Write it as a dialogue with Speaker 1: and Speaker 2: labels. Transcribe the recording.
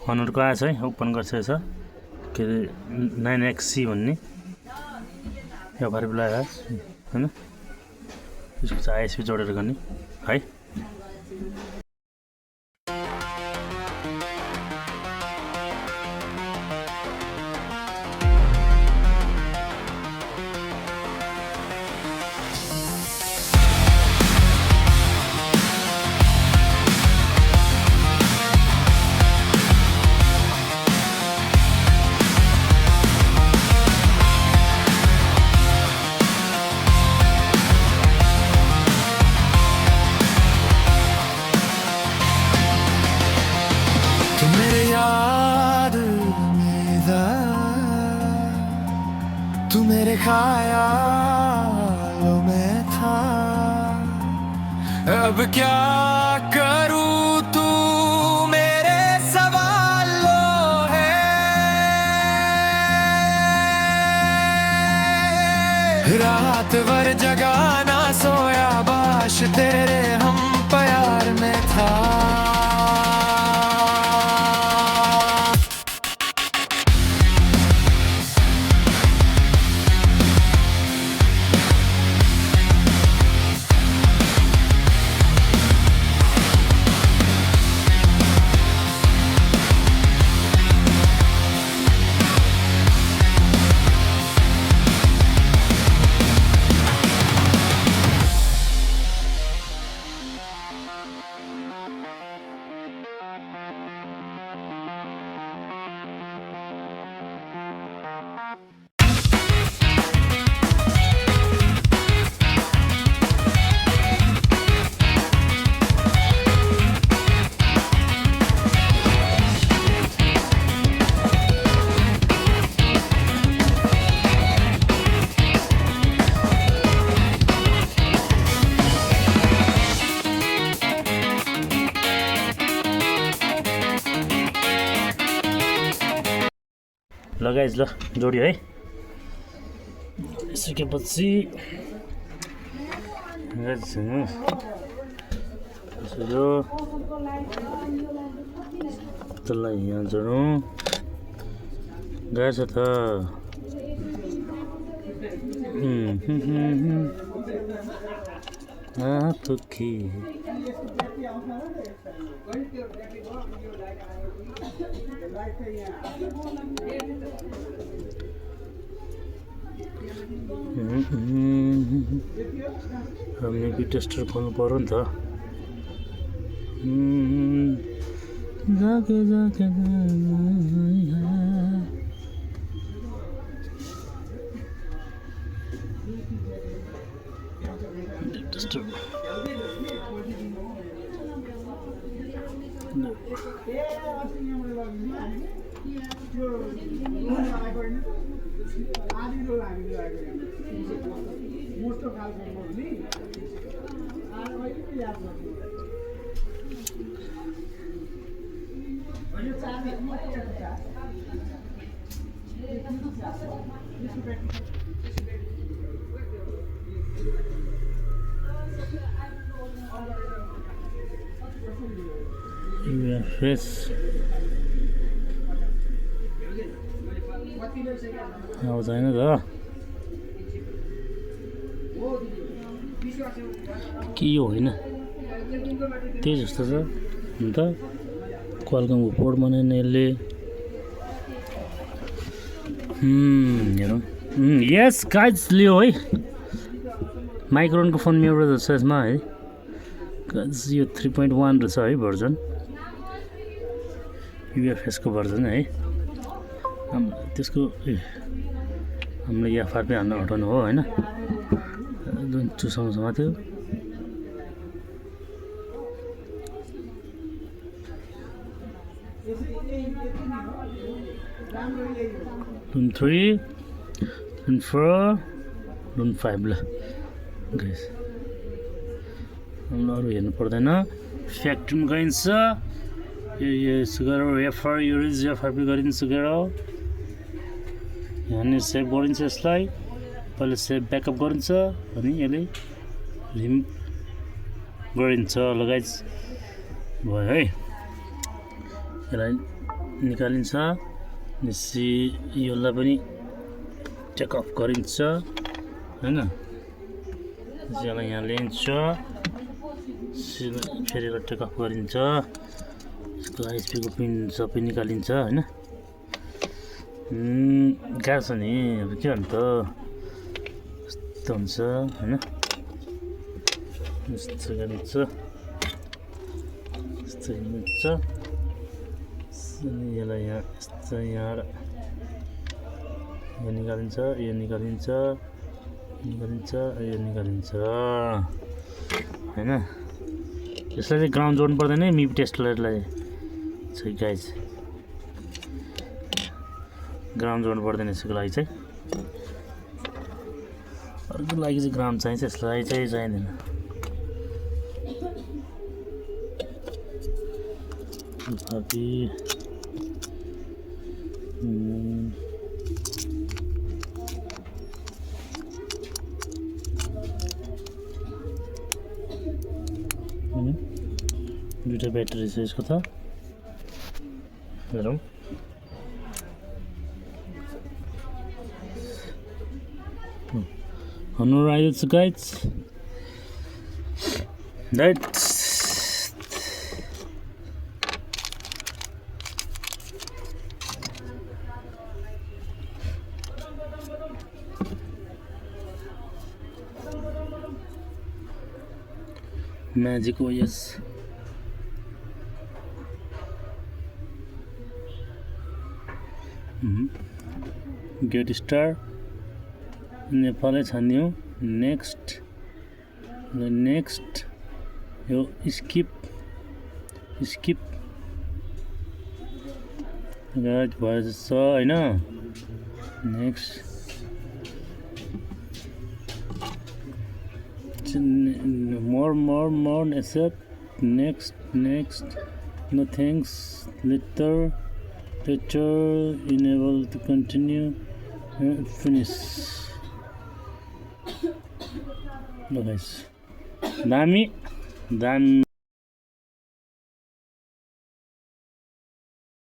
Speaker 1: हनरको आएछ है ओपन गरिसकेछ के अरे 9XC भन्ने एफआरपी लगाएर हैन यसको चाहिँ आइएसपी जोडेर गर्ने है
Speaker 2: तू मेरे ख्यालों में था अब क्या करूं तू मेरे सवालों है रात भर जगा ना सोया बाश तेरे हम प्यार में था
Speaker 1: लगाइज ल जोड्यो है सकेपछि त्यसलाई यहाँ जोडौँ गाह्रो छ त थुकी हामीले बी टेस्टर खोल्नु पर्यो नि त जाके जाके टेस्टर UFS आउँछ हैन त के यो होइन त्यही जस्तो छ अन्त क्वालकमको पोर्ट बनाउने यसले हेरौँ यस गाइज लियो है माइक्रोनको फोनमा एउटा छ यसमा है यो 3.1 रहेछ है भर्जन युएफएसको भर्जन है त्यसको हामीले एफआरपी हाल्न हटाउनु हो होइन जुन चुसाउँछ थियो Room 3, Room 4, Room 5 ल गाइस हामीलाई अरू हेर्नु पर्दैन फ्याक्ट्रीमा गइन्छ यो सुगर एफआर युरिज एफआरपी गरिन्छ सुगर यहाँनिर सेभ गरिन्छ यसलाई पहिला सेभ ब्याकअप गरिन्छ अनि यसले रिम गरिन्छ ल गाइस भयो है यसलाई निकालिन्छ सी यसलाई पनि टेक अफ गरिन्छ हैन यसलाई यहाँ लिन्छ फेरि टेक अफ गरिन्छ यसको आइएसपी को पिन सबै निकालिन्छ हैन गाह्रो छ नि अब के भन्छ त यस्तो हुन्छ हैन यस्तो गरिन्छ यस्तो हुन्छ यसलाई यहाँ यस्तो यहाँ यो निकालिन्छ यो निकालिन्छ निकालिन्छ यो निकालिन्छ हैन यसलाई चाहिँ ग्राउन्ड जोड्नु पर्दैन मिप टेस्टरलाई चाहिँ गाइस ग्राउन्ड जोड्नु पर्दैन यसको लागि चाहिँ अर्को लागि चाहिँ ग्राउन्ड चाहिन्छ यसलाई चाहिँ चाहिँदैन भाबी दुईटा ब्याट्री छ यसको त हेरौँ Alright guys, that's Magic OS. Get star. नेपालै छान्यो नेक्स्ट यो स्किप गाइड भएछ हैन next more accept next no thanks later enable to continue finish No guys, dami dan